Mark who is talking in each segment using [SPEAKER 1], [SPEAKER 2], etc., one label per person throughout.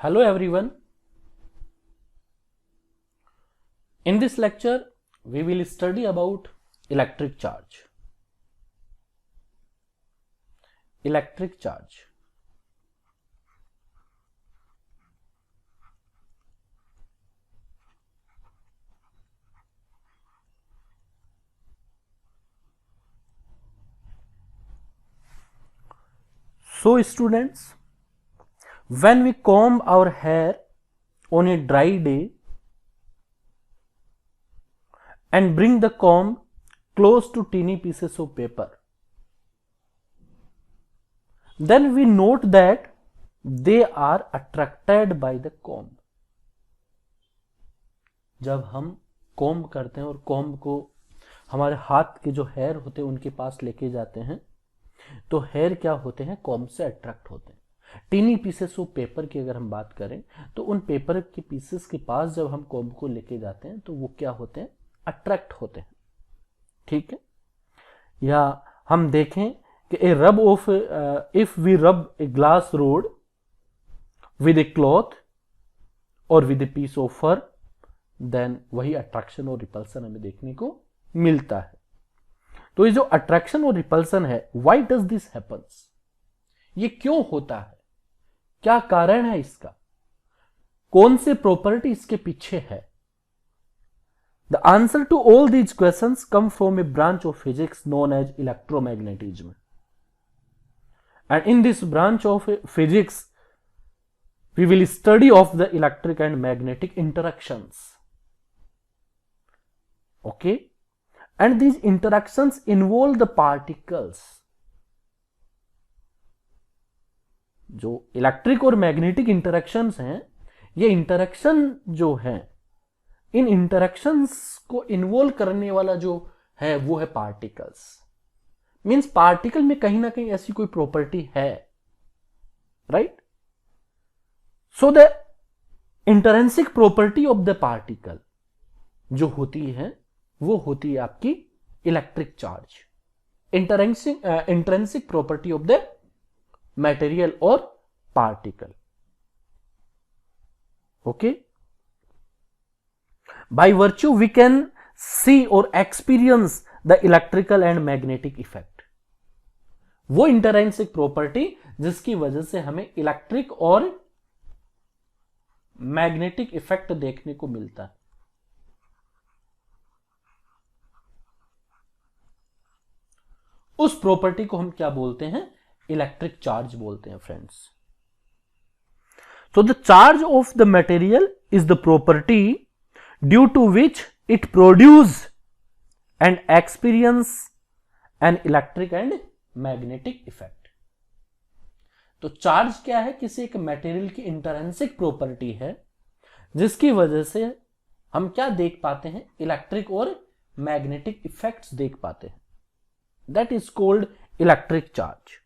[SPEAKER 1] Hello everyone. In this lecture, we will study about electric charge. Electric charge. So students, when we comb our hair on a dry day and bring the comb close to teeny pieces of paper, then we note that they are attracted by the comb. जब हम comb करते हैं और comb को हमारे हाथ के जो हेयर होते हैं उनके पास लेके जाते हैं तो हेयर क्या होते हैं, कॉम्ब से अट्रैक्ट होते हैं. टीनी पीसेस ऑफ पेपर की अगर हम बात करें तो उन पेपर के पीसेस के पास जब हम कॉम्ब को लेके जाते हैं तो वो क्या होते हैं, अट्रैक्ट होते हैं. ठीक है. या हम देखें कि ए rub off if we rub a glass rod with a cloth और with a piece of fur, then वही अट्रैक्शन और रिपल्सन हमें देखने को मिलता है. तो ये जो अट्रैक्शन और रिपल्सन है, व्हाई डज दिस हैपन्स, ये क्यों होता है, क्या कारण है इसका, कौन से प्रॉपर्टी इसके पीछे है? The answer to all these questions come from a branch of physics known as electromagnetism. And in this branch of physics we will study of the electric and magnetic interactions. Okay, and these interactions involve the particles. जो electric और magnetic interactions हैं, ये interaction जो हैं, इन interactions को involve करने वाला जो है वो है पार्टिकल्स. मींस पार्टिकल में कहीं ना कहीं ऐसी कोई प्रॉपर्टी है, right? So the intrinsic property of the particle जो होती है वो होती है आपकी electric charge. Intrinsic property of the material और particle. Okay, by virtue we can see और experience the electrical and magnetic effect. वो इंट्रिंसिक प्रॉपर्टी जिसकी वजह से हमें इलेक्ट्रिक और मैग्नेटिक इफेक्ट देखने को मिलता है. उस प्रॉपर्टी को हम क्या बोलते हैं, इलेक्ट्रिक चार्ज बोलते हैं friends. So the charge of the material is the property due to which it produce and experience an electric and magnetic effect. तो चार्ज क्या है, किसी एक मटेरियल की इंट्रिंसिक प्रॉपर्टी है जिसकी वजह से हम क्या देख पाते हैं, इलेक्ट्रिक और मैग्नेटिक इफेक्ट्स देख पाते हैं. That is called electric charge.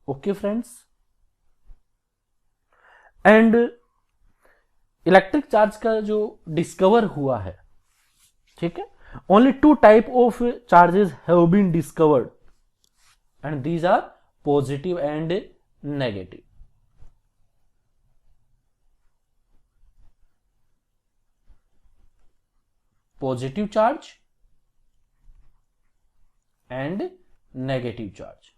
[SPEAKER 1] Okay friends, and electric charge का जो डिस्कवर हुआ है, ठीक है, only 2 type of charges have been discovered and these are positive and negative. Positive charge and negative charge.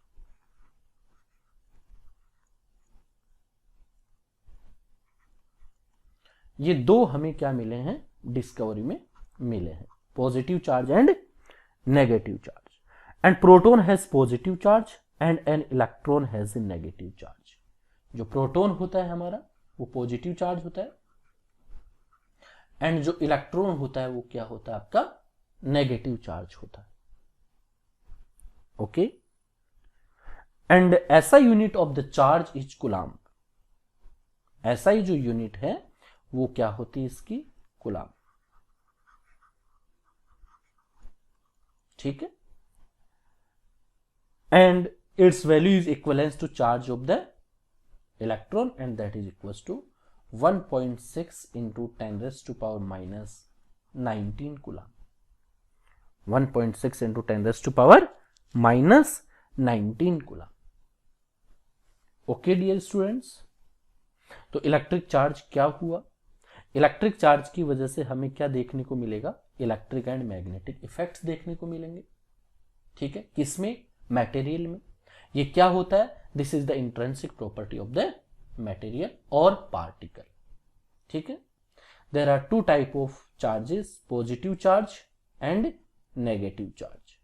[SPEAKER 1] ये दो हमें क्या मिले हैं, डिस्कवरी में मिले हैं, positive charge and negative charge. And proton has positive charge and an electron has a negative charge. जो प्रोटॉन होता है हमारा वो पॉजिटिव चार्ज होता है, एंड जो इलेक्ट्रॉन होता है वो क्या होता है, आपका नेगेटिव चार्ज होता है. Okay, and SI unit of the charge is coulomb. SI जो यूनिट है वो क्या होती है इसकी, कूलम्ब. ठीक है, and its value is equivalent to charge of the electron, and that is equals to 1.6 into 10 raised to power minus 19 coulomb. 1.6 into 10 raised to power minus 19 coulomb. Okay dear students, तो electric charge क्या हुआ? Electric charge की वजह से हमें क्या देखने को मिलेगा? इलेक्ट्रिक एंड मैग्नेटिक इफेक्ट्स देखने को मिलेंगे। ठीक है, किसमें? मटेरियल में। ये क्या होता है? This is the intrinsic property of the material और पार्टिकल। ठीक है, there are two type of charges, positive charge and negative charge.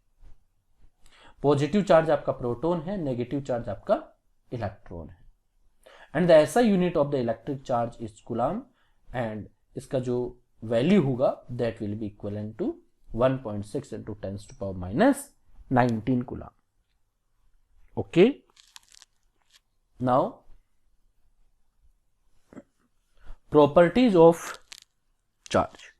[SPEAKER 1] Positive charge आपका प्रोटॉन है, नेगेटिव चार्ज आपका इलेक्ट्रॉन है। And the SI unit of the electric charge is coulomb, and इसका जो value होगा that will be equivalent to 1.6 into 10⁻⁹ coulomb. Okay, now properties of charge.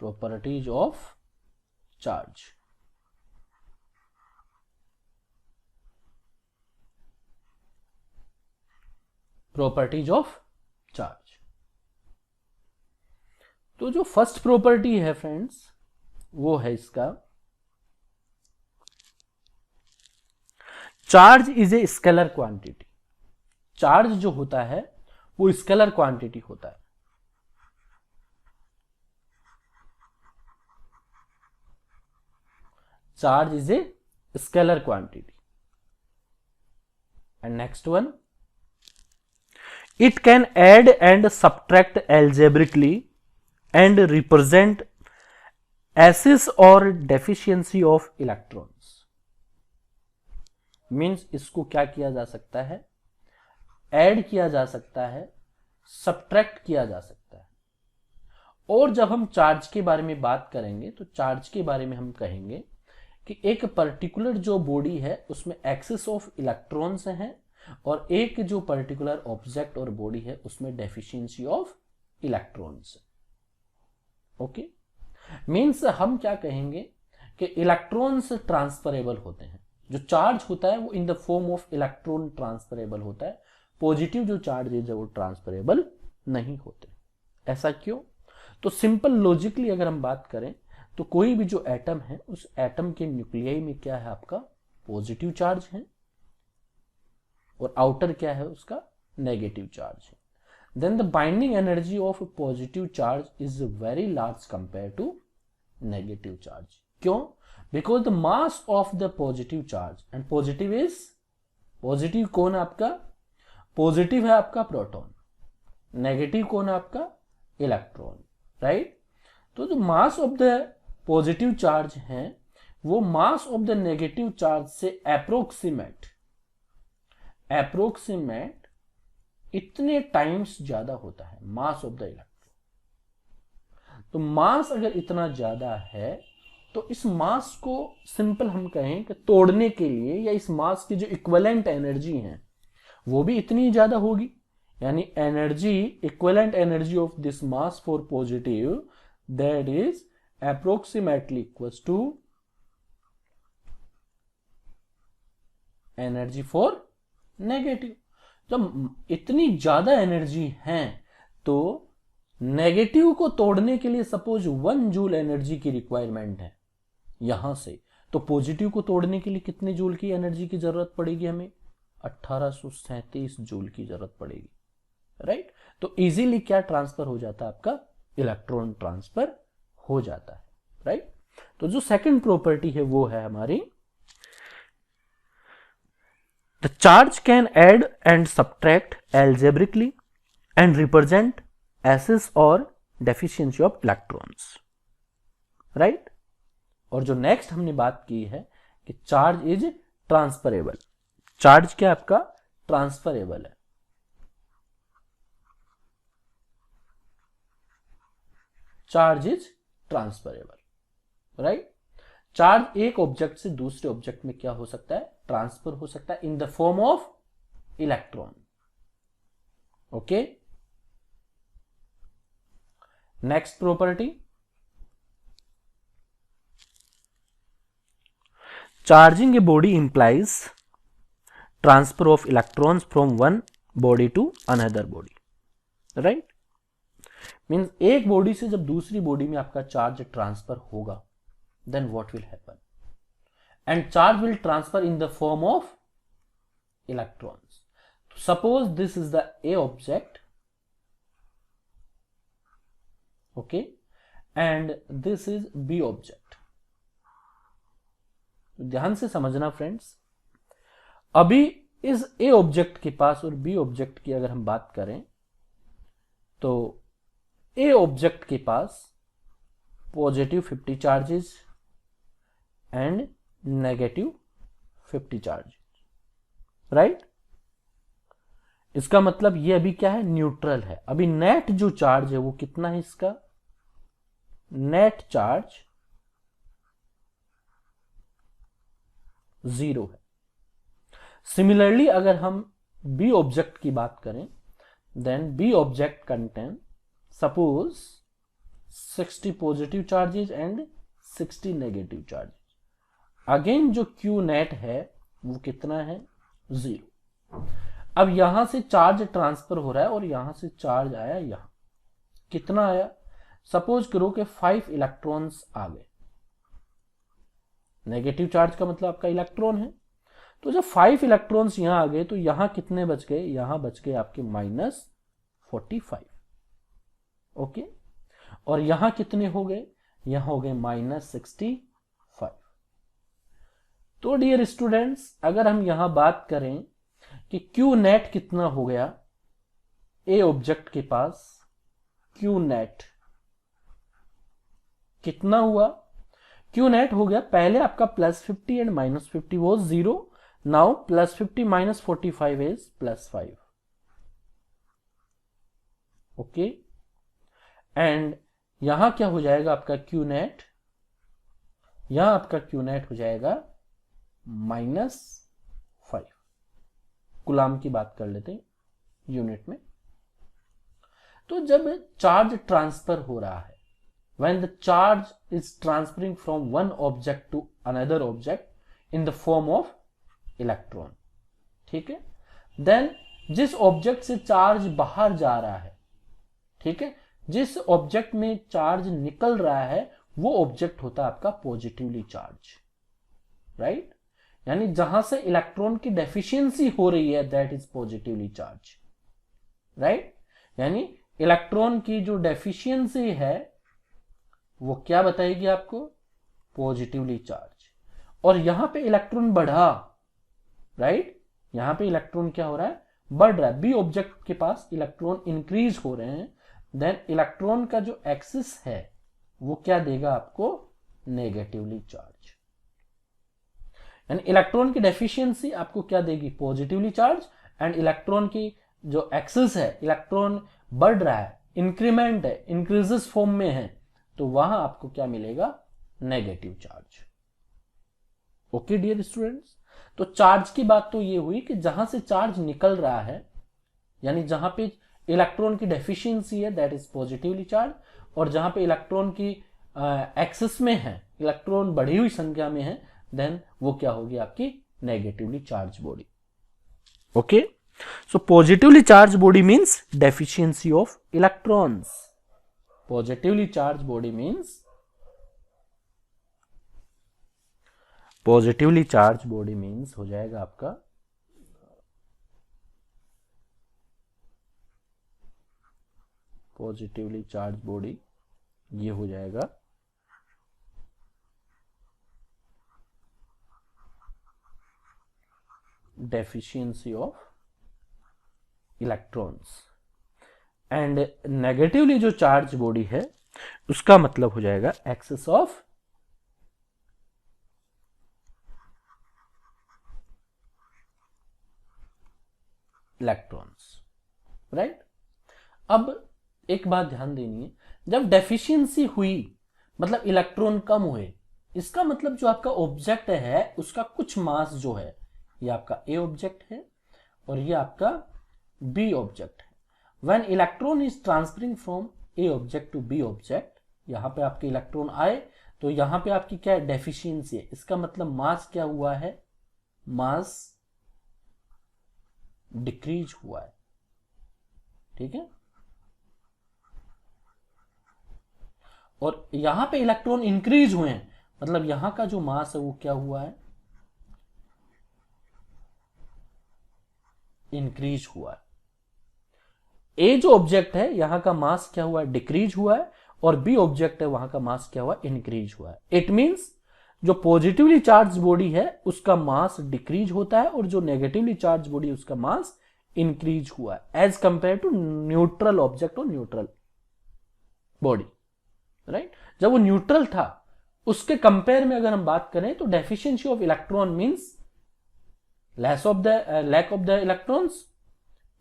[SPEAKER 1] Properties of charge. Properties of charge. तो जो first property है friends, वो है इसका, charge is a scalar quantity. Charge जो होता है वो स्केलर क्वांटिटी होता है। Charge is a scalar quantity. And next one, it can add and subtract algebraically and represent excess or deficiency of electrons. Means इसको क्या किया जा सकता है? ऐड किया जा सकता है, सब्ट्रैक्ट किया जा सकता है। और जब हम चार्ज के बारे में बात करेंगे तो चार्ज के बारे में हम कहेंगे कि एक पर्टिकुलर जो बॉडी है उसमें एक्सेस ऑफ इलेक्ट्रॉन्स हैं, और एक जो पर्टिकुलर ऑब्जेक्ट और बॉडी है उसमें डेफिशिएंसी ऑफ इलेक्ट्रॉन्स है। ओके, मींस हम क्या कहेंगे कि इलेक्ट्रॉन्स ट्रांसफरेबल होते हैं। जो चार्ज होता है वो इन the form of electron transferable होता है। पॉजिटिव जो चार्ज है वो ट्रांसफरेबल नहीं होते। ऐसा क्यों? तो सिंपल लॉजिकली अगर हम बात करें तो कोई भी जो एटम है उस एटम के न्यूक्लियाई में क्या है? आपका पॉजिटिव चार्ज है, और आउटर क्या है? उसका नेगेटिव चार्ज है। Then the binding energy of positive charge is very large compare to negative charge. क्यों? Because the mass of the positive charge, and positive is, positive कौन है आपका? पॉजिटिव है आपका प्रोटॉन, नेगेटिव कौन है आपका? Electron, right? तो जो मास ऑफ द पॉजिटिव चार्ज है वो मास ऑफ द नेगेटिव चार्ज से अप्रोक्सीमेट इतने टाइम्स ज्यादा होता है मास ऑफ द इलेक्ट्रॉन। तो मास अगर इतना ज्यादा है तो इस मास को सिंपल हम कहें कि तोड़ने के लिए, या इस मास की जो इक्विवेलेंट एनर्जी है वो भी इतनी ज्यादा होगी। यानी energy, equivalent energy of this mass for positive, that is approximately equals to energy for negative। जब इतनी ज्यादा एनर्जी है तो नेगेटिव को तोड़ने के लिए सपोज 1 जूल एनर्जी की रिक्वायरमेंट है यहां से, तो पॉजिटिव को तोड़ने के लिए कितने जूल की एनर्जी की जरूरत पड़ेगी? हमें 1837 जूल की जरूरत पड़ेगी, राइट? तो इजीली क्या ट्रांसफर हो जाता है आपका? इलेक्ट्रॉन ट्रांसफर हो जाता है, राइट? तो जो सेकंड प्रॉपर्टी है वो है हमारी, the charge can add and subtract algebraically and represent excess और डेफिशिएंसी ऑफ इलेक्ट्रॉन्स, राइट? और जो नेक्स्ट हमने बात की है कि चार्ज इज ट्रांसफरेबल। चार्ज क्या आपका? ट्रांसफरेबल है। Charge is transferable, right? Charge एक ऑब्जेक्ट से दूसरे ऑब्जेक्ट में क्या हो सकता है? ट्रांसफर हो सकता है in the form of electron. Okay, next property, charging a body implies transfer of electrons from one body to another body, right? Means एक बॉडी से जब दूसरी बॉडी में आपका चार्ज ट्रांसफर होगा, then what will happen? and charge will transfer in the form of electrons. Suppose this is the A object, okay, and this is B object. ध्यान से समझना फ्रेंड्स, अभी इस A ऑब्जेक्ट के पास और B ऑब्जेक्ट की अगर हम बात करें तो A ऑब्जेक्ट के पास positive 50 charges and negative 50 charges, right. इसका मतलब ये अभी क्या है, न्यूट्रल है। अभी नेट जो चार्ज है वो कितना है, इसका नेट चार्ज 0 है। सिमिलरली अगर हम बी ऑब्जेक्ट की बात करें, then B object contain suppose 60 positive charges and 60 negative charges. Again जो क्यू नेट है वो कितना है, 0। अब यहां से चार्ज ट्रांसफर हो रहा है और यहां से चार्ज आया, यहां कितना आया, सपोज करो कि 5 इलेक्ट्रॉन्स आ गए। नेगेटिव चार्ज का मतलब आपका इलेक्ट्रॉन है, तो जब 5 इलेक्ट्रॉन्स यहां आ गए तो यहां कितने बच गए, यहां बच गए आपके -45, ओके। और यहां कितने हो गए, यहां हो गए -65। तो डियर स्टूडेंट्स, अगर हम यहां बात करें कि क्यू नेट कितना हो गया, ए ऑब्जेक्ट के पास क्यू नेट कितना हुआ, क्यू नेट हो गया, पहले आपका +50 एंड -50 वो 0, नाउ +50 -45 इज +5, ओके। एंड यहां क्या हो जाएगा आपका क्यू नेट, यहां आपका क्यू नेट हो जाएगा -5। कूलाम की बात कर लेते हैं यूनिट में। तो जब चार्ज ट्रांसफर हो रहा है, when the charge is transferring from one object to another object in the form of electron, ठीक है, then जिस ऑब्जेक्ट से चार्ज बाहर जा रहा है, ठीक है, जिस ऑब्जेक्ट में चार्ज निकल रहा है वो ऑब्जेक्ट होता है आपका पॉजिटिवली चार्ज, राइट। यानी जहां से इलेक्ट्रॉन की डेफिशिएंसी हो रही है that is positively charge, right. यानी इलेक्ट्रॉन की जो डेफिशिएंसी है वो क्या बताएगी आपको, पॉजिटिवली चार्ज। और यहां पे इलेक्ट्रॉन बढ़ा, राइट, यहां पे इलेक्ट्रॉन क्या हो रहा है, बढ़ रहा है। बी ऑब्जेक्ट के पास इलेक्ट्रॉन इंक्रीज हो रहे हैं, देन इलेक्ट्रॉन का जो एक्सिस है वो क्या देगा आपको, नेगेटिवली चार्ज। यानी इलेक्ट्रॉन की डेफिशिएंसी आपको क्या देगी, पॉजिटिवली चार्ज। एंड इलेक्ट्रॉन की जो एक्सिस है, इलेक्ट्रॉन बढ़ रहा है, इंक्रीमेंट है, इंक्रीजेस फॉर्म में है, तो वहां आपको क्या मिलेगा, negative charge, okay dear students. तो चार्ज की बात तो ये हुई कि जहां से चार्ज निकल रहा है, यानी जहां पे इलेक्ट्रॉन की डेफिशिएंसी है दैट इज पॉजिटिवली चार्ज, और जहां पे इलेक्ट्रॉन की एक्सिस में है, इलेक्ट्रॉन बढ़ी हुई संख्या में है, देन वो क्या होगी आपकी negatively charge body, okay. So positively charge body means deficiency of electrons, positively charge body means, positively charge body means हो जाएगा आपका पॉजिटिवली चार्ज बॉडी, ये हो जाएगा deficiency of electrons. And negatively जो चार्ज बॉडी है उसका मतलब हो जाएगा एक्सेस ऑफ इलेक्ट्रॉन्स, राइट। अब एक बात ध्यान देनी है, जब डेफिशिएंसी हुई मतलब इलेक्ट्रॉन कम हुए, इसका मतलब जो आपका ऑब्जेक्ट है उसका कुछ मास जो है, ये आपका ए ऑब्जेक्ट है और ये आपका बी ऑब्जेक्ट है। When electron is transferring from A object to B object, यहां पे आपके इलेक्ट्रॉन आए तो यहां पे आपकी क्या डेफिशिएंसी है, इसका मतलब मास क्या हुआ है, मास डिक्रीज हुआ है, ठीक है। और यहां पे इलेक्ट्रॉन इंक्रीज हुए हैं, मतलब यहां का जो मास है वो क्या हुआ है, इंक्रीज हुआ है। ए जो ऑब्जेक्ट है यहां का मास क्या हुआ है, डिक्रीज हुआ है, और बी ऑब्जेक्ट है वहां का मास क्या हुआ, इंक्रीज हुआ है। इट मींस जो पॉजिटिवली चार्ज बॉडी है उसका मास डिक्रीज होता है और जो नेगेटिवली चार्ज बॉडी उसका मास इंक्रीज हुआ है as compare to neutral object और न्यूट्रल बॉडी, राइट। जब वो न्यूट्रल था उसके कंपेयर में अगर हम बात करें तो deficiency of electron means lack of the electrons,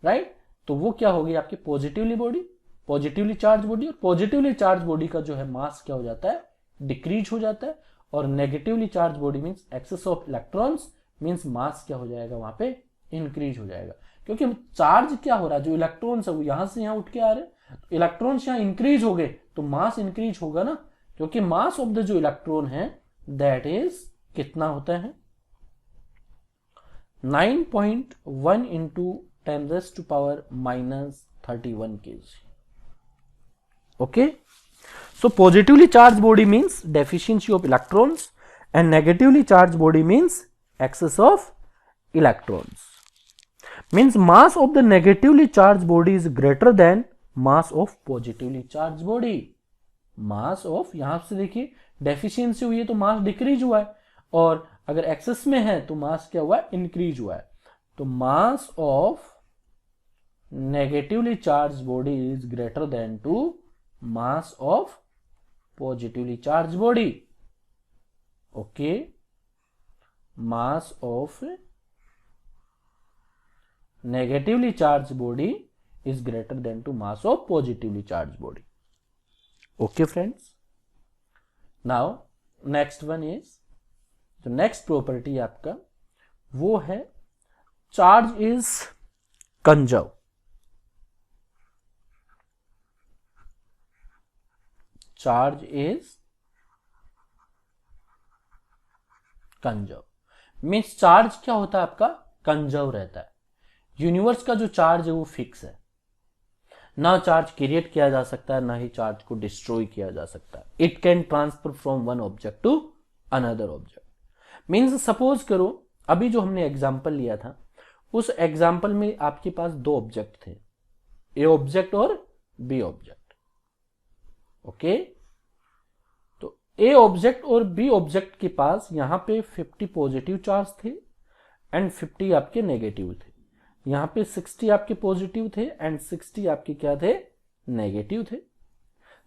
[SPEAKER 1] right. तो वो क्या होगी आपकी positively body, positively charge body, और पॉजिटिवली चार्ज बॉडी का जो है मास क्या हो जाता है, डिक्रीज हो जाता है, और negatively charge body means excess of electrons means mass क्या हो जाएगा वहां पे, इंक्रीज हो जाएगा। क्योंकि चार्ज क्या हो रहा है, जो इलेक्ट्रॉन्स है वो यहां से यहां उठ के आ रहे हैं, तो इलेक्ट्रॉन्स यहां इंक्रीज हो गए तो मास इंक्रीज होगा ना, क्योंकि मास ऑफ द जो इलेक्ट्रॉन है दैट इज कितना होता है 9.1 into 10⁻⁻31 kg. Okay, so positively charged body means deficiency of electrons and negatively charged body means excess of electrons. Means mass of the negatively charged body is greater than mass of positively charged body. Mass of, यहां से देखिए deficiency हुई है तो मास decrease हुआ है, और अगर एक्सेस में है तो मास क्या हुआ है, इंक्रीज हुआ है। तो mass of negatively charge body is greater than to mass of positively charge body. Okay, mass of negatively charge body is greater than to mass of positively charge body. Okay friends, now next one is, जो next property आपका वो है charge is conserve. Charge is conserve means charge क्या होता है आपका, conserve रहता है। यूनिवर्स का जो चार्ज है वो फिक्स है, ना चार्ज क्रिएट किया जा सकता है ना ही चार्ज को डिस्ट्रॉय किया जा सकता है। It can transfer from one object to another object. Means suppose करो अभी जो हमने एग्जांपल लिया था उस एग्जांपल में आपके पास दो ऑब्जेक्ट थे, ए ऑब्जेक्ट और बी ऑब्जेक्ट। ओके, तो ए ऑब्जेक्ट और बी ऑब्जेक्ट के पास यहां पे 50 पॉजिटिव चार्ज थे एंड 50 आपके नेगेटिव थे। यहां पे 60 आपके पॉजिटिव थे एंड 60 आपके क्या थे, नेगेटिव थे।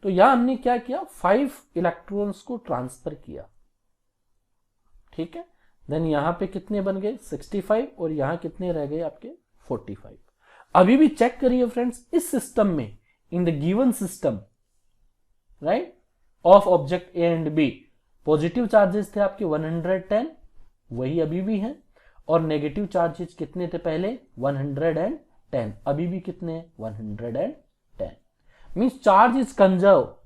[SPEAKER 1] तो यहां हमने क्या किया, 5 इलेक्ट्रॉन्स को ट्रांसफर किया, ठीक है। देन यहां पे कितने बन गए 65 और यहां कितने रह गए आपके 45। अभी भी चेक करिए फ्रेंड्स, इस सिस्टम में in the given system right of object A and B positive charges थे आपके 110, वही अभी भी हैं, और नेगेटिव चार्जेस कितने थे पहले 110, अभी भी कितने 110। Means charge is conserve,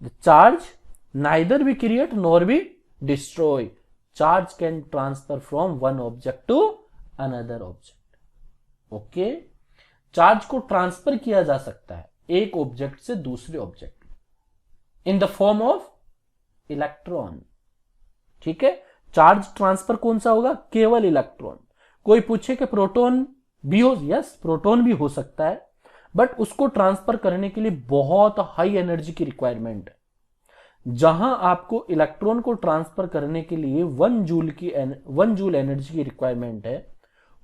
[SPEAKER 1] the charge neither be create nor be destroy, charge can transfer from one object to another object. Okay, charge को ट्रांसफर किया जा सकता है एक ऑब्जेक्ट से दूसरे object in the form of electron, ठीक है। चार्ज ट्रांसफर कौन सा होगा, केवल इलेक्ट्रॉन। कोई पूछे कि प्रोटॉन भी हो, यस प्रोटॉन भी हो सकता है, बट उसको ट्रांसफर करने के लिए बहुत हाई एनर्जी की रिक्वायरमेंट है। जहां आपको इलेक्ट्रॉन को ट्रांसफर करने के लिए 1 जूल एनर्जी की रिक्वायरमेंट है,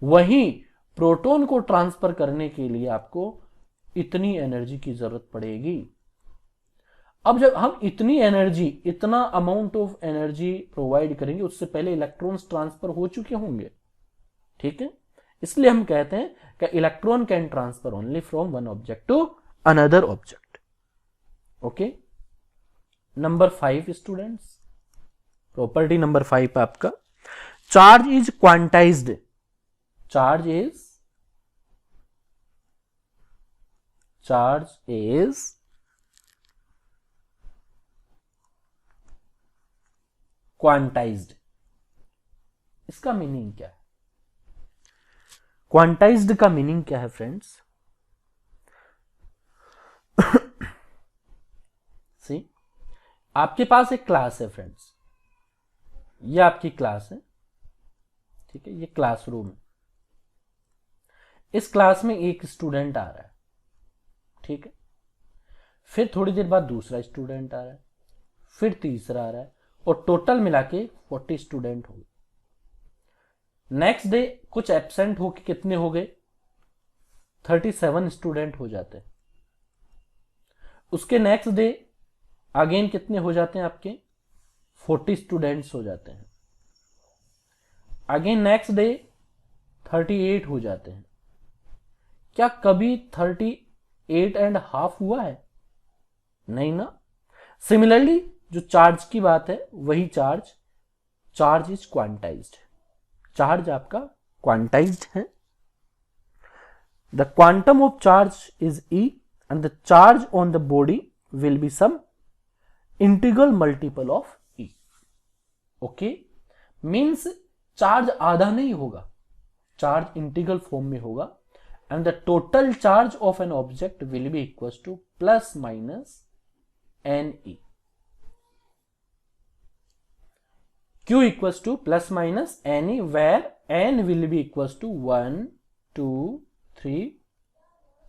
[SPEAKER 1] वहीं प्रोटॉन को ट्रांसफर करने के लिए आपको इतनी एनर्जी की जरूरत पड़ेगी। अब जब हम इतनी एनर्जी, इतना अमाउंट ऑफ एनर्जी प्रोवाइड करेंगे, उससे पहले इलेक्ट्रॉन्स ट्रांसफर हो चुके होंगे, ठीक है। इसलिए हम कहते हैं कि electron can transfer only from one object to another object. Okay, number 5 students, property number 5 आपका charge is quantized. Charge is quantized. इसका मीनिंग क्या है, क्वांटाइज्ड का मीनिंग क्या है फ्रेंड्स, सी आपके पास एक क्लास है फ्रेंड्स, ये आपकी क्लास है, ठीक है, ये क्लासरूम है। इस क्लास में एक स्टूडेंट आ रहा है, ठीक है, फिर थोड़ी देर बाद दूसरा स्टूडेंट आ रहा है, फिर तीसरा आ रहा है, और टोटल मिला के 40 स्टूडेंट हो गए। नेक्स्ट डे कुछ एब्सेंट होके कितने हो गए, 37 स्टूडेंट हो जाते हैं। उसके नेक्स्ट डे अगेन कितने हो जाते हैं आपके, 40 स्टूडेंट्स हो जाते हैं। अगेन नेक्स्ट डे 38 हो जाते हैं। क्या कभी 38.5 हुआ है? नहीं ना। सिमिलरली जो चार्ज की बात है वही चार्ज इज क्वांटाइज्ड, चार्ज आपका क्वांटाइज्ड है। The quantum of charge is E and the charge on the body will be some integral multiple of E. Okay, means charge आधा नहीं होगा, चार्ज इंटीग्रल फॉर्म में होगा, and the total charge of an object will be equals to plus minus NE. Q equals to plus minus NE, where N will be equals to 1, 2, 3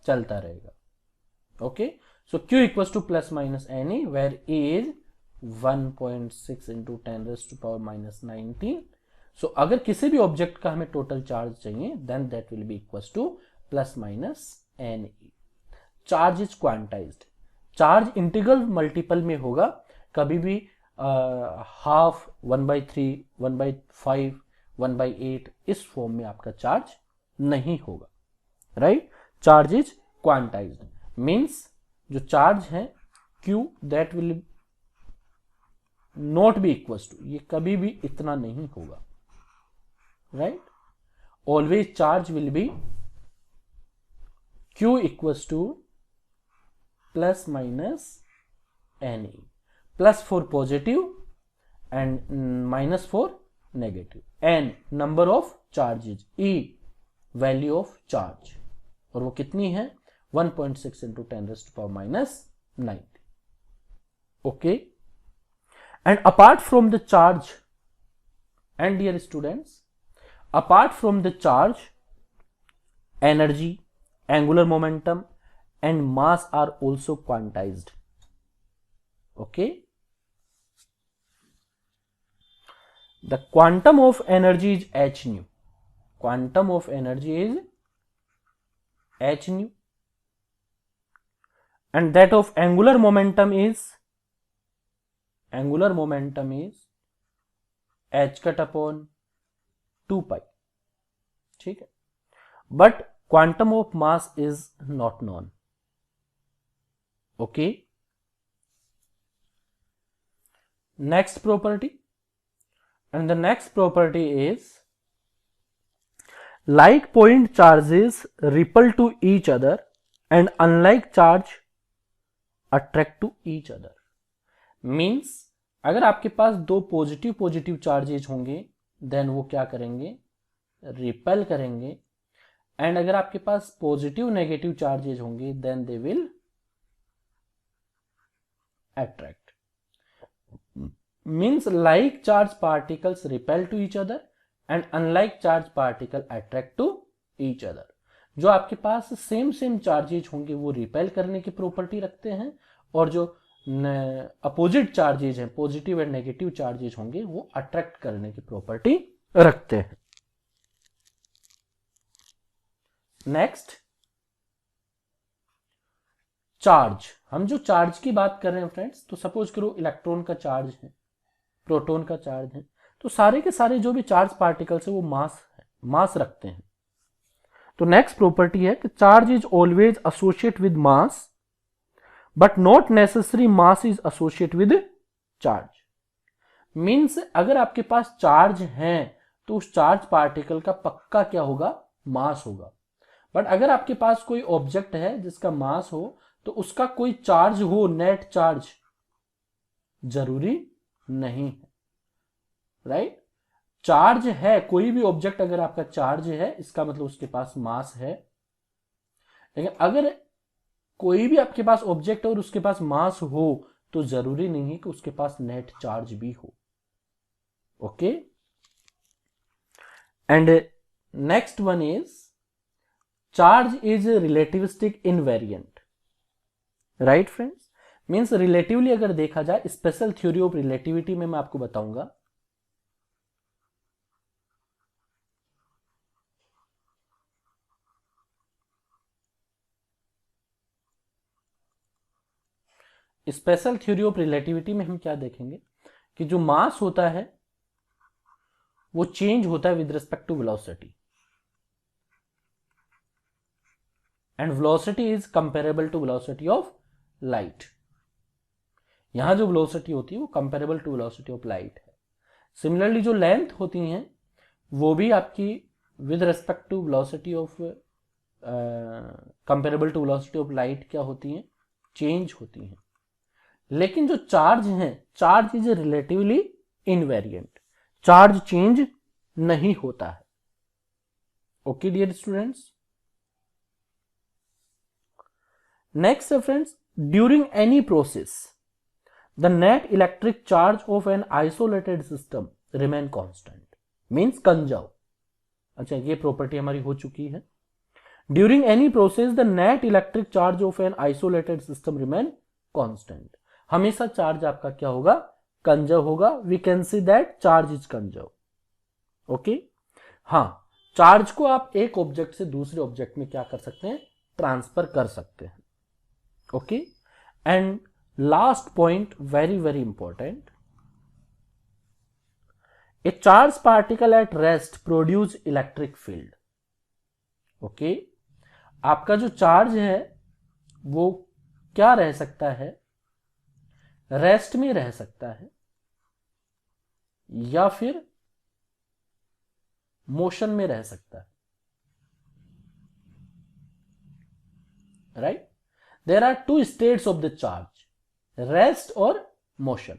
[SPEAKER 1] चलता रहेगा। Okay, so Q equals to plus minus NE, where E is 1.6 into 10 raised to power minus 19. So अगर किसी भी object का हमें total charge चाहिए, then that will be equals to plus minus NE. Charge is quantized, charge integral multiple में होगा, कभी भी हाफ, 1/3, 1/5, 1/8 इस फॉर्म में आपका चार्ज नहीं होगा, right. Charge is quantized means जो चार्ज है Q that will not be equals to, ये कभी भी इतना नहीं होगा, right. Always charge will be Q equals to plus minus NE, plus for positive and minus for negative, N number of charges, E value of charge, और वो कितनी है 1.6 into 10 raised to power minus 90. Okay, and apart from the charge, and dear students, apart from the charge, energy, angular momentum and mass are also quantized. Okay, the quantum of energy is h nu, quantum of energy is h nu, and that of angular momentum is h cut upon 2 pi, ठीक है, but quantum of mass is not known. Okay, next property, and the next property is like point charges repel to each other and unlike charge attract to each other. Means अगर आपके पास दो positive charges होंगे then वो क्या करेंगे, repel करेंगे, and अगर आपके पास पॉजिटिव नेगेटिव चार्जेज होंगे then they will attract. Means like charge particles repel to each other and unlike charge particle attract to each other. जो आपके पास सेम चार्जेज होंगे वो रिपेल करने की प्रॉपर्टी रखते हैं, और जो अपोजिट चार्जेज हैं, पॉजिटिव एंड नेगेटिव चार्जेज होंगे, वो अट्रैक्ट करने की प्रॉपर्टी रखते हैं। Next, charge. हम जो चार्ज की बात कर रहे हैं फ्रेंड्स, तो सपोज करो इलेक्ट्रॉन का चार्ज है, प्रोटॉन का चार्ज है, तो सारे के सारे जो भी चार्ज पार्टिकल्स है वो मास रखते हैं। तो नेक्स्ट प्रॉपर्टी है कि charge is always associate with mass but not necessary mass is associate with charge. Means अगर आपके पास चार्ज है तो उस चार्ज पार्टिकल का पक्का क्या होगा, मास होगा। बट अगर आपके पास कोई ऑब्जेक्ट है जिसका मास हो तो उसका कोई चार्ज हो, नेट चार्ज, जरूरी नहीं है, राइट। चार्ज है, कोई भी ऑब्जेक्ट अगर आपका चार्ज है इसका मतलब उसके पास मास है। लेकिन अगर कोई भी आपके पास ऑब्जेक्ट और उसके पास मास हो तो जरूरी नहीं है कि उसके पास नेट चार्ज भी हो। Okay, and next one is charge is relativistic invariant, right friends. Means relatively अगर देखा जाए, स्पेशल थ्योरी ऑफ रिलेटिविटी में मैं आपको बताऊंगा। स्पेशल थ्योरी ऑफ रिलेटिविटी में हम क्या देखेंगे कि जो मास होता है वो चेंज होता है with respect to velocity, and velocity is comparable to velocity of light. यहां जो वेलोसिटी होती है वो comparable to velocity of light है। सिमिलरली जो लेंथ होती हैं वो भी आपकी with respect to velocity of comparable to velocity of light क्या होती हैं, चेंज होती हैं। लेकिन जो चार्ज है, charge is relatively invariant, charge change नहीं होता है। ओके डियर स्टूडेंट्स, नेक्स्ट है friends, during any process the net electric charge of an isolated system remain constant, means conserve. अच्छा, ये प्रॉपर्टी हमारी हो चुकी है। During any process the net electric charge of an isolated system remain constant, हमेशा charge आपका क्या होगा, कंजर्व होगा। We can see that charge is conserve. Okay, हाँ, चार्ज को आप एक ऑब्जेक्ट से दूसरे ऑब्जेक्ट में क्या कर सकते हैं, ट्रांसफर कर सकते हैं। Okay, and last point, very very important, A charge particle at rest produce electric field. Okay, आपका जो चार्ज है वो क्या रह सकता है, रेस्ट में रह सकता है या फिर मोशन में रह सकता है, right. There are two states of the charge, rest और मोशन।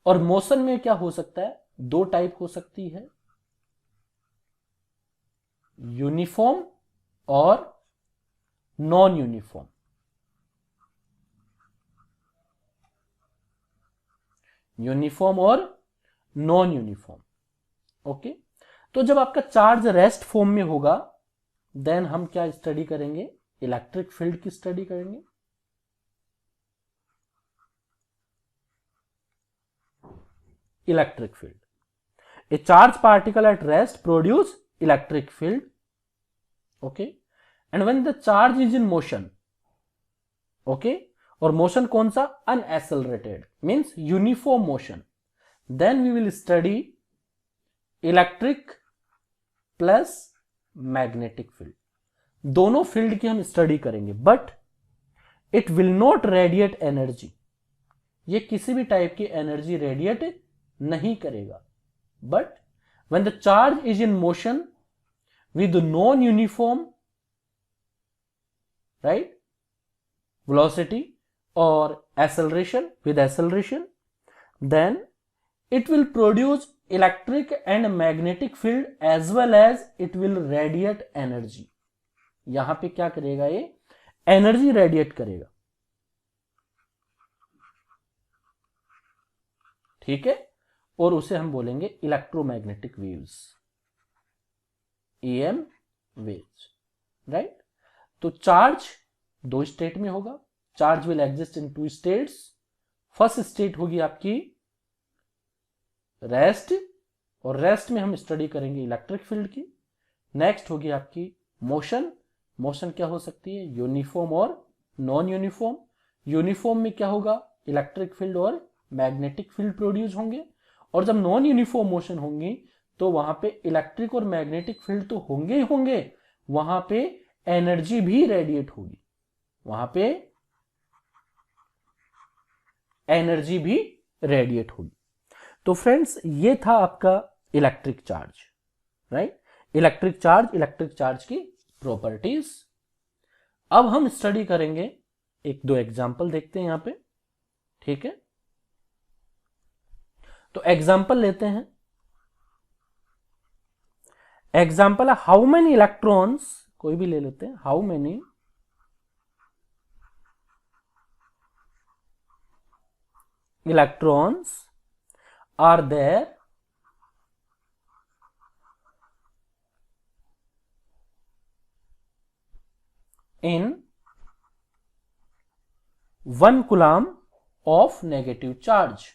[SPEAKER 1] और मोशन में क्या हो सकता है, दो टाइप हो सकती है, यूनिफॉर्म और नॉन यूनिफॉर्म। यूनिफॉर्म और नॉन यूनिफॉर्म। ओके, तो जब आपका चार्ज रेस्ट फॉर्म में होगा देन हम क्या स्टडी करेंगे, इलेक्ट्रिक फील्ड की स्टडी करेंगे। Electric field, a charge particle at rest produce electric field. Okay, and when the charge is in motion, okay, और मोशन कौन सा, unaccelerated, means uniform motion, then we will study electric plus magnetic field. दोनों field की हम study करेंगे, but it will not radiate energy, ये किसी भी टाइप की एनर्जी रेडिएट नहीं करेगा। But when the charge is in motion with non uniform, right, velocity or acceleration, with acceleration, then it will produce electric and magnetic field as well as it will radiate energy। यहां पे क्या करेगा, ये energy radiate करेगा, ठीक है, और उसे हम बोलेंगे electromagnetic waves, EM waves, right. तो चार्ज दो स्टेट में होगा, charge will exist in two states. First state होगी आपकी रेस्ट, और रेस्ट में हम स्टडी करेंगे इलेक्ट्रिक फील्ड की। नेक्स्ट होगी आपकी मोशन, मोशन क्या हो सकती है, यूनिफॉर्म और नॉन यूनिफॉर्म। यूनिफॉर्म में क्या होगा, इलेक्ट्रिक फील्ड और मैग्नेटिक फील्ड प्रोड्यूस होंगे, और जब नॉन यूनिफॉर्म मोशन होंगी तो वहां पे इलेक्ट्रिक और मैग्नेटिक फील्ड तो होंगे ही होंगे, वहां पे एनर्जी भी रेडिएट होगी, वहां पे एनर्जी भी रेडिएट होगी। तो फ्रेंड्स, ये था आपका electric charge, right, electric charge की प्रॉपर्टीज। अब हम स्टडी करेंगे, एक दो एग्जांपल देखते हैं यहां पे, ठीक है। तो एग्जांपल लेते हैं, एग्जांपल है हाउ मेनी इलेक्ट्रॉन्स, कोई भी ले लेते हैं, how many electrons are there in 1 coulomb of negative charge.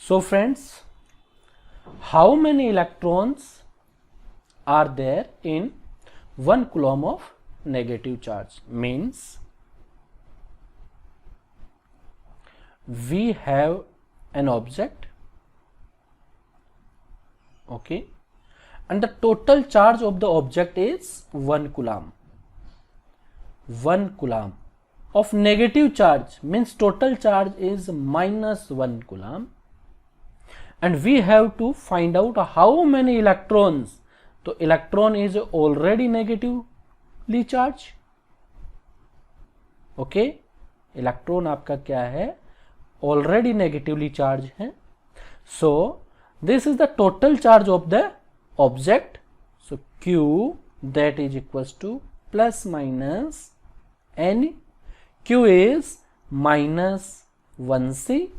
[SPEAKER 1] So friends, how many electrons are there in 1 coulomb of negative charge? Means we have an object, okay, and the total charge of the object is 1 coulomb. 1 coulomb of negative charge means total charge is -1 coulomb, and we have to find out how many electrons. तो electron is already negatively charge, okay, electron आपका क्या है, already negatively charge है. So this is the total charge of the object. So Q that is equals to plus minus N. Q is minus 1C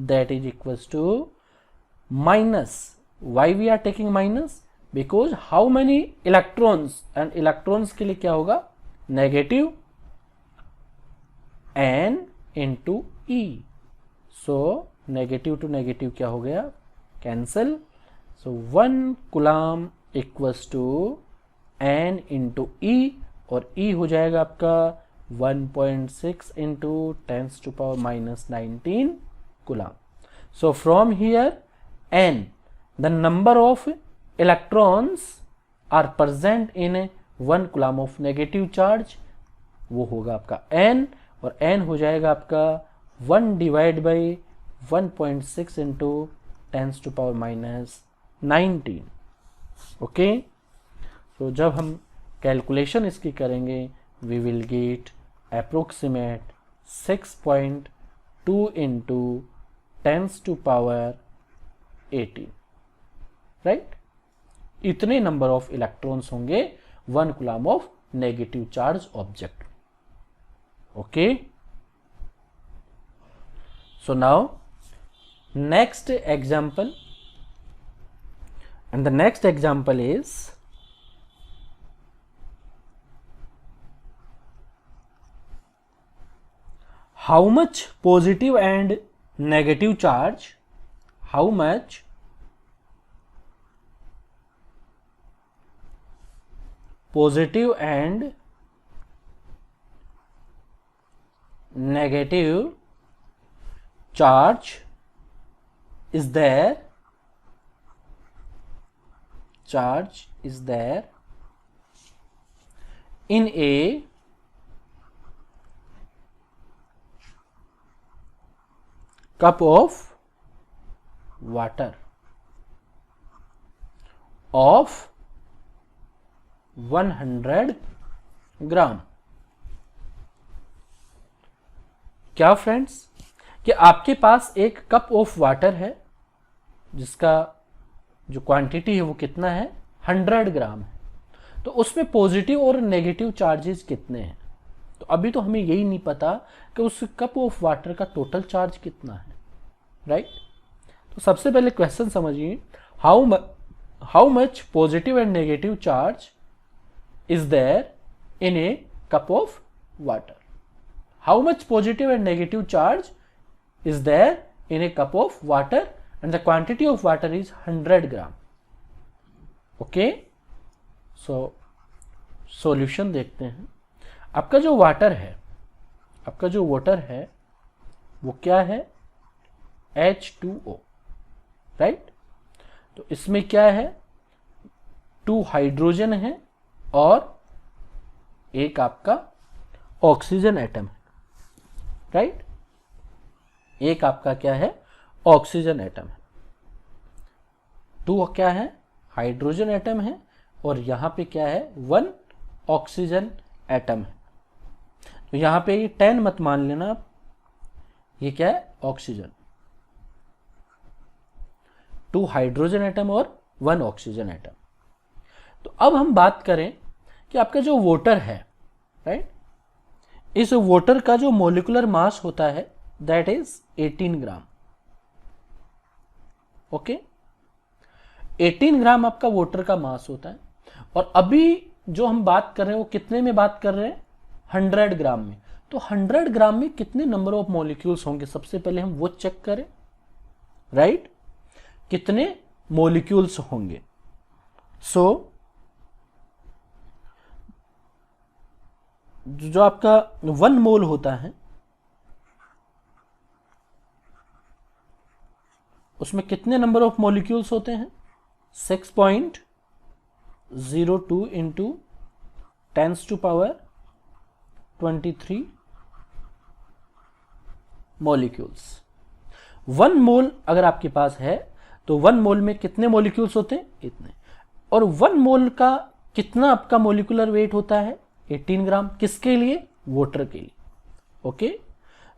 [SPEAKER 1] that is equals to minus. Why we are taking minus? Because how many electrons, and electrons के लिए क्या होगा, negative N into E. So negative to negative क्या हो गया, cancel. So 1 coulomb equals to N into E, और E हो जाएगा आपका 1.6 into 10 to power minus 19 coulomb. So from here N, the number of electrons are present in 1 coulomb of negative charge, वो होगा आपका N, और N हो जाएगा आपका 1 divide by 1.6 into 10 to power minus 19. Okay, तो जब हम कैलकुलेशन इसकी करेंगे we will get approximate 6.2 into 10 to power 18, right. इतने नंबर ऑफ इलेक्ट्रॉन्स होंगे 1 coulomb of negative charge object. Okay, so now next example, and the next example is how much positive and negative charge, how much positive and negative charge is there in a cup of water of 100 ग्राम. क्या friends, कि आपके पास एक cup of water है जिसका जो quantity है वो कितना है, 100 ग्राम है. तो उसमें पॉजिटिव और नेगेटिव चार्जेस कितने हैं. तो अभी तो हमें यही नहीं पता कि उस कप ऑफ वाटर का टोटल चार्ज कितना है, राइट. तो सबसे पहले क्वेश्चन समझिए, how much positive and negative charge is there in a cup of water. How much positive and negative charge is there in a cup of water, and the quantity of water is 100 gram. Okay, so solution देखते हैं. आपका जो water है वो क्या है, H2O, right. तो इसमें क्या है, 2 हाइड्रोजन है और एक आपका ऑक्सीजन एटम है, राइट. एक आपका क्या है, ऑक्सीजन एटम है. 2 क्या है, हाइड्रोजन एटम है, और यहां पे क्या है, 1 ऑक्सीजन एटम है. तो यहां पे ये 10 मत मान लेना आप, ये क्या है, ऑक्सीजन. 2 हाइड्रोजन एटम और 1 ऑक्सीजन एटम. तो अब हम बात करें कि आपका जो वाटर है, राइट, इस वाटर का जो मोलिकुलर मास होता है दैट इज 18 ग्राम. ओके, 18 ग्राम आपका वाटर का मास होता है। और अभी जो हम बात कर रहे हैं वो कितने में बात कर रहे हैं, 100 ग्राम में। तो 100 ग्राम में कितने नंबर ऑफ मॉलिक्यूल्स होंगे, सबसे पहले हम वो चेक करें, राइट, कितने मॉलिक्यूल्स होंगे। सो जो आपका 1 मोल होता है उसमें कितने नंबर ऑफ मॉलिक्यूल्स होते हैं, 6.02 इंटू 10⁻23 मॉलिक्यूल्स। 1 मोल अगर आपके पास है तो 1 मोल में कितने मॉलिक्यूल्स होते हैं, इतने। और 1 मोल का कितना आपका मॉलिक्यूलर वेट होता है, 18 ग्राम। किसके लिए, वाटर के लिए। ओके,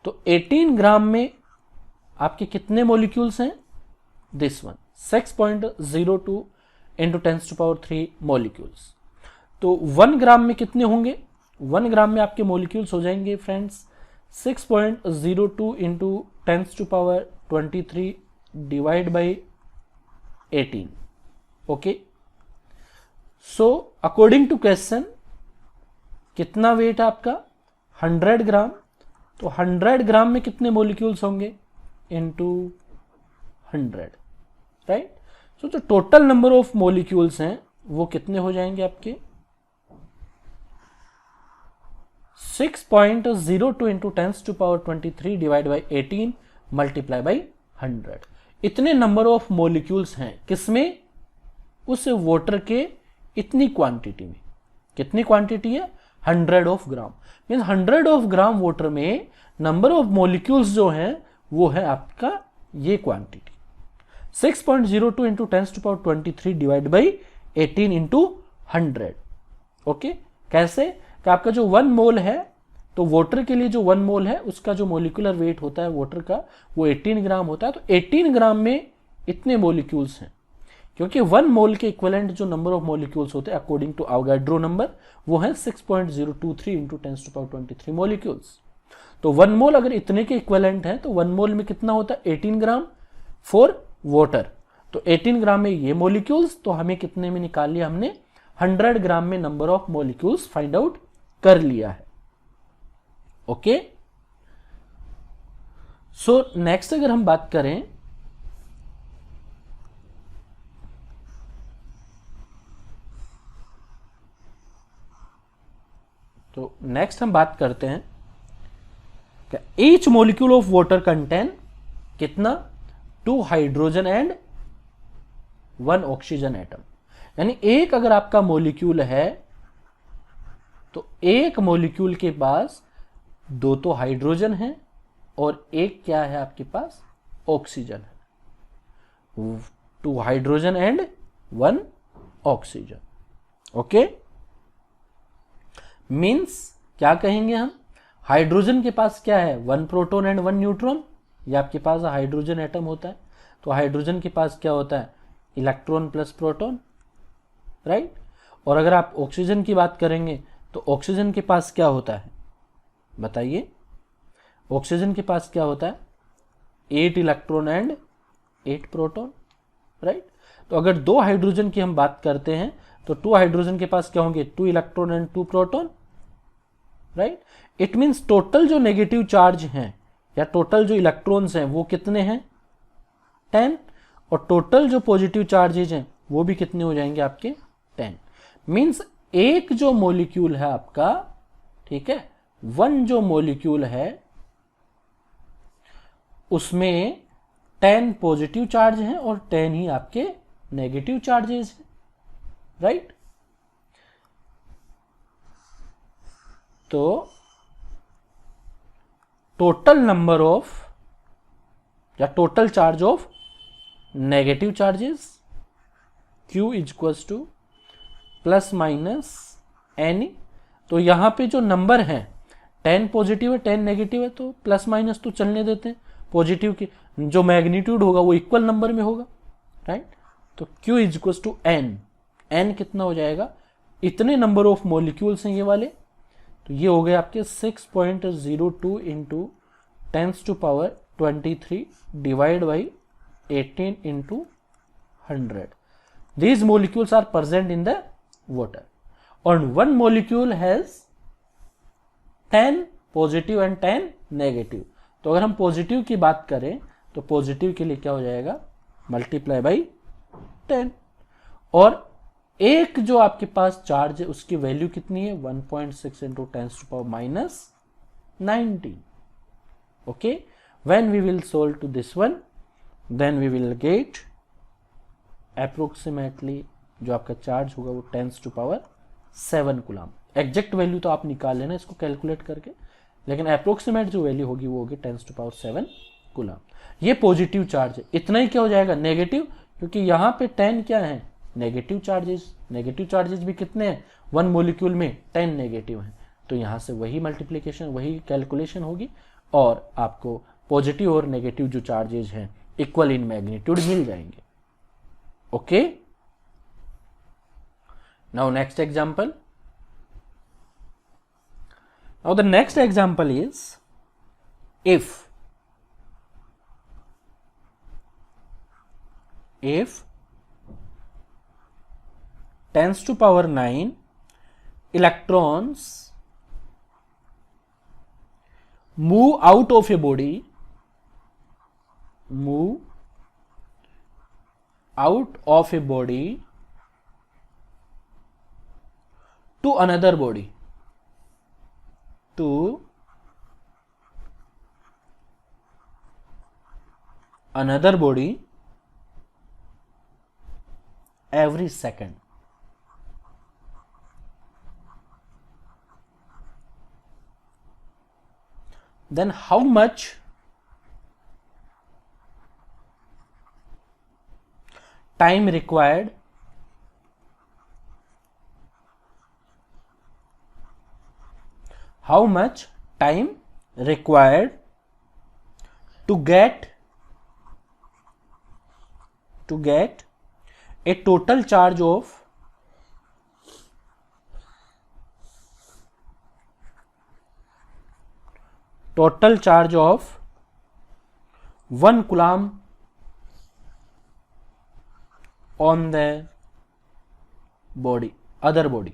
[SPEAKER 1] तो 18 ग्राम में आपके कितने मॉलिक्यूल्स हैं, दिस वन, 6.02 इंटू 10⁻³ मॉलिक्यूल्स। तो 1 ग्राम में कितने होंगे, 1 ग्राम में आपके मॉलिक्यूल्स हो जाएंगे friends 6.02 into 10⁻23 divide by 18। Okay, so according to question कितना वेट है आपका, 100 ग्राम। तो 100 ग्राम में कितने मॉलिक्यूल्स होंगे, इंटू 100, राइट। सो जो टोटल नंबर ऑफ मॉलिक्यूल्स हैं वो कितने हो जाएंगे आपके, 6.02 into 10⁻23 divide by 18 multiply by 100। इतने नंबर ऑफ मॉलिक्यूल्स हैं किसमें, उस वाटर के इतनी क्वांटिटी में। कितनी क्वांटिटी है, 100 ग्राम। मीन्स 100 ग्राम वाटर में नंबर ऑफ मॉलिक्यूल्स जो हैं वो है आपका ये quantity, 6.02 into 10⁻23 divide by 18 into 100। Okay, कैसे कि आपका जो 1 मोल है, तो वाटर के लिए जो 1 मोल है उसका जो मॉलिक्यूलर वेट होता है वाटर का वो 18 ग्राम होता है। तो 18 ग्राम में इतने मॉलिक्यूल्स हैं, क्योंकि 1 मोल के इक्विवेलेंट जो नंबर ऑफ मॉलिक्यूल्स होते हैं अकॉर्डिंग टू अवोगाड्रो नंबर वो है 6.023 इंटू 10⁻23 मॉलिक्यूल्स। तो 1 मोल अगर इतने के इक्विवेलेंट है तो 1 मोल में कितना होता है, 18 ग्राम फॉर वाटर। तो 18 ग्राम में ये मॉलिक्यूल्स, तो हमें कितने में निकाल लिया, हमने 100 ग्राम में number of molecules find out कर लिया है। ओके, सो नेक्स्ट अगर हम बात करें तो नेक्स्ट हम बात करते हैं each molecule of water contain कितना, 2 हाइड्रोजन एंड 1 ऑक्सीजन एटम। यानी एक अगर आपका मॉलिक्यूल है तो एक मॉलिक्यूल के पास 2 तो हाइड्रोजन है और एक क्या है आपके पास, ऑक्सीजन है। 2 hydrogen and 1 oxygen. Okay, means क्या कहेंगे हम, हाइड्रोजन के पास क्या है, 1 प्रोटॉन एंड 1 न्यूट्रॉन। ये आपके पास हाइड्रोजन एटम होता है। तो हाइड्रोजन के पास क्या होता है, इलेक्ट्रॉन प्लस प्रोटॉन, राइट। और अगर आप ऑक्सीजन की बात करेंगे तो ऑक्सीजन के पास क्या होता है, बताइए, ऑक्सीजन के पास क्या होता है, 8 इलेक्ट्रॉन एंड 8 प्रोटॉन, राइट। तो अगर 2 हाइड्रोजन की हम बात करते हैं तो 2 हाइड्रोजन के पास क्या होंगे, 2 electron and 2 proton, right. It means total जो नेगेटिव चार्ज हैं या टोटल जो इलेक्ट्रॉन्स हैं वो कितने हैं, 10। और टोटल जो पॉजिटिव चार्जेज हैं वो भी कितने हो जाएंगे आपके, 10। मीन्स एक जो मॉलिक्यूल है आपका, ठीक है, 1 जो मॉलिक्यूल है उसमें 10 पॉजिटिव चार्ज हैं और 10 ही आपके नेगेटिव चार्जेस हैं, राइट। तो टोटल नंबर ऑफ या total charge of negative charges Q equals to plus minus N. तो यहां पे जो नंबर है 10 पॉजिटिव है 10 नेगेटिव है, तो प्लस माइनस तो चलने देते हैं, पॉजिटिव की जो मैग्नीट्यूड होगा वो इक्वल नंबर में होगा, राइट। तो Q equals to N, N कितना हो जाएगा, इतने नंबर ऑफ मॉलिक्यूल्स हैं ये वाले। तो ये हो गए आपके 6.02 into 10⁻23 divide by 18 into 100. These molecules are present in the water. And one molecule has 10 positive and 10 negative. तो अगर हम पॉजिटिव की बात करें तो पॉजिटिव के लिए क्या हो जाएगा, मल्टीप्लाई बाई 10. और एक जो आपके पास चार्ज है उसकी वैल्यू कितनी है, 1.6 into 10 to power minus 19. Okay, when we will solve to this one, then we will get approximately जो आपका चार्ज होगा वो 10 to power 7 coulomb. Exact value तो आप निकाल लेना इसको कैलकुलेट करके, लेकिन अप्रोक्सीमेट जो वैल्यू होगी वो होगी 10 टू पावर 7 कूलम. ये पॉजिटिव चार्ज है. इतना ही क्या हो जाएगा, नेगेटिव, क्योंकि यहां पे 10 क्या है, नेगेटिव चार्जेस. नेगेटिव चार्जेस भी कितने हैं, वन मॉलिक्यूल में 10 नेगेटिव हैं. तो यहां से वही मल्टीप्लीकेशन, वही कैलकुलेशन होगी और आपको पॉजिटिव और नेगेटिव जो चार्जेस हैं इक्वल इन मैग्नीट्यूड मिल जाएंगे. Okay, now next example. Now the next example is if 10 to power 9 electrons move out of a body, to another body, every second. Then how much time required to get a total charge of 1 coulomb on the other body.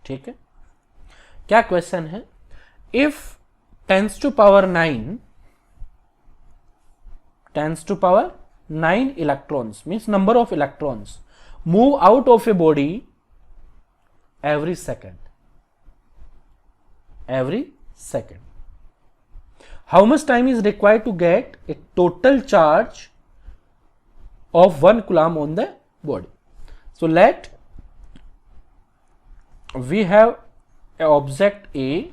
[SPEAKER 1] ठीक है, क्या question है, if 10 to power 9 electrons means number of electrons move out of a body every second. How much time is required to get a total charge of 1 coulomb on the body? So let we have a object A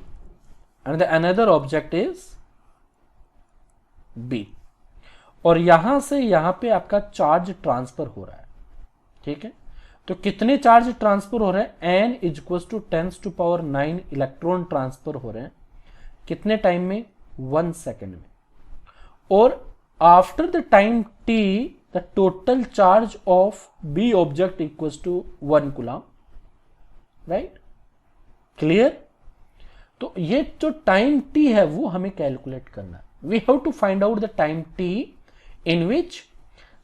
[SPEAKER 1] and the another object is B, और यहां से यहां पे आपका charge transfer हो रहा है. ठीक है, तो कितने चार्ज ट्रांसफर हो रहे हैं, n is equal to 10 to power 9 electron transfer हो रहे हैं. कितने टाइम में, 1 सेकेंड में. और after the time t the total charge of B object equal to 1 coulomb. Right, clear. तो ये जो टाइम t है वो हमें कैलकुलेट करना है. We have to find out the time t in which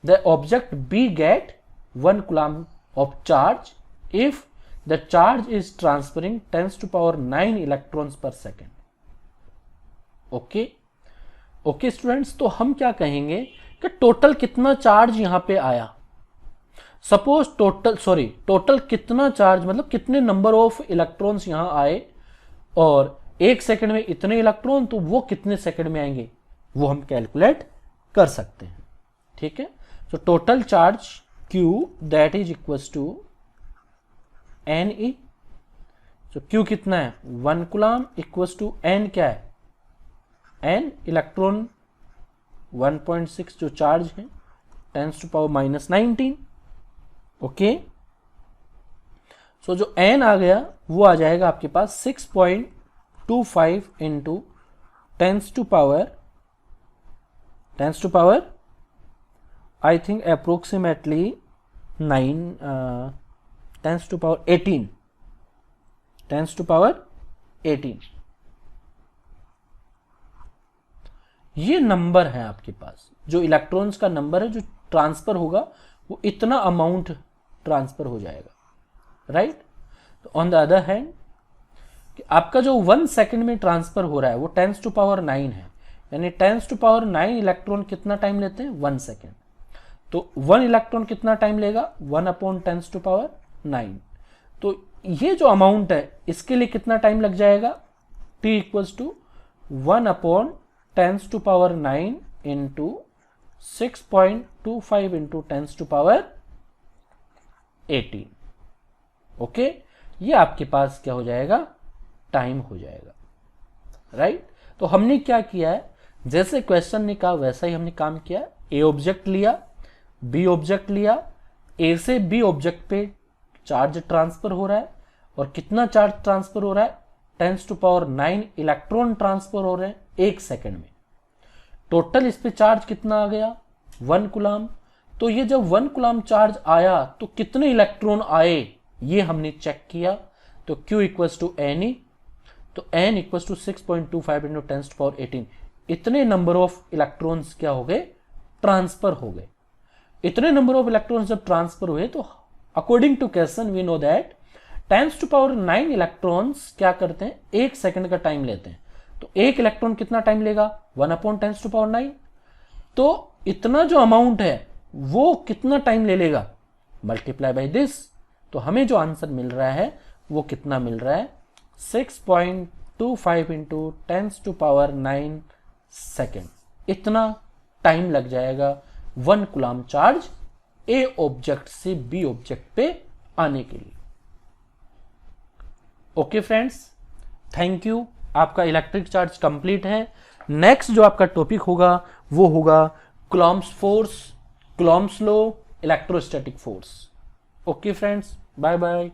[SPEAKER 1] the object B get 1 coulomb of charge if the charge is transferring 10 to power 9 electrons per second. Okay students, तो हम क्या कहेंगे कि टोटल कितना charge यहां पे आया. Suppose total कितना चार्ज मतलब कितने नंबर ऑफ इलेक्ट्रॉन्स यहां आए, और 1 सेकंड में इतने इलेक्ट्रॉन, तो वो कितने सेकंड में आएंगे वो हम कैलकुलेट कर सकते हैं. ठीक है, तो total charge Q that is equals to NE. so Q कितना है, 1 कूलम इक्वल्स टू N क्या है, N इलेक्ट्रॉन 1.6 जो चार्ज है 10 to power minus 19. ओके, सो जो N आ गया वो आ जाएगा आपके पास 6.25 into 10 to power I think approximately 10 to power 18. ये नंबर है आपके पास, जो इलेक्ट्रॉन्स का नंबर है जो ट्रांसफर होगा वो इतना अमाउंट ट्रांसफर हो जाएगा, राइट। तो ऑन द अदर हैंड आपका जो 1 सेकंड में ट्रांसफर हो रहा है वो 10⁹ है, यानी 10⁹ इलेक्ट्रॉन कितना टाइम लेते हैं, 1 सेकंड। तो 1 इलेक्ट्रॉन कितना टाइम लेगा, 1/10⁹। तो ये जो अमाउंट है इसके लिए कितना टाइम लग जाएगा, t = 1/10⁹ इंटू 6.25 इंटू 10⁻18। ओके, ये आपके पास क्या हो जाएगा, टाइम हो जाएगा, राइट। तो हमने क्या किया है, जैसे क्वेश्चन ने कहा वैसा ही हमने काम किया। ए ऑब्जेक्ट लिया, बी ऑब्जेक्ट लिया, ए से बी ऑब्जेक्ट पे चार्ज ट्रांसफर हो रहा है, और कितना चार्ज ट्रांसफर हो रहा है, 10⁹ इलेक्ट्रॉन ट्रांसफर हो रहे हैं 1 सेकंड में। टोटल इस पे चार्ज कितना आ गया, 1 कूलम। तो ये जब 1 कूलम चार्ज आया तो कितने इलेक्ट्रॉन आए ये हमने चेक किया। तो Q = Ne, तो N = 6.25 इंटू 10⁻18। इतने नंबर ऑफ इलेक्ट्रॉन्स क्या हो गए, ट्रांसफर हो गए। इतने नंबर ऑफ इलेक्ट्रॉन्स जब ट्रांसफर हुए तो according to question we know that 10⁹ electrons क्या करते हैं, 1 सेकंड का टाइम लेते हैं। तो एक इलेक्ट्रॉन कितना टाइम लेगा, 1/10⁹। तो इतना जो अमाउंट है वो कितना टाइम ले लेगा, मल्टीप्लाई बाय दिस। तो हमें जो आंसर मिल रहा है वो कितना मिल रहा है, 6.25 इंटू 10⁹ सेकेंड। इतना टाइम लग जाएगा 1 कूलम चार्ज ए ऑब्जेक्ट से बी ऑब्जेक्ट पे आने के लिए। Okay friends, thank you. आपका इलेक्ट्रिक चार्ज कंप्लीट है। नेक्स्ट जो आपका टॉपिक होगा वो होगा Coulomb's force, Coulomb's law, electrostatic force. Okay friends, bye bye.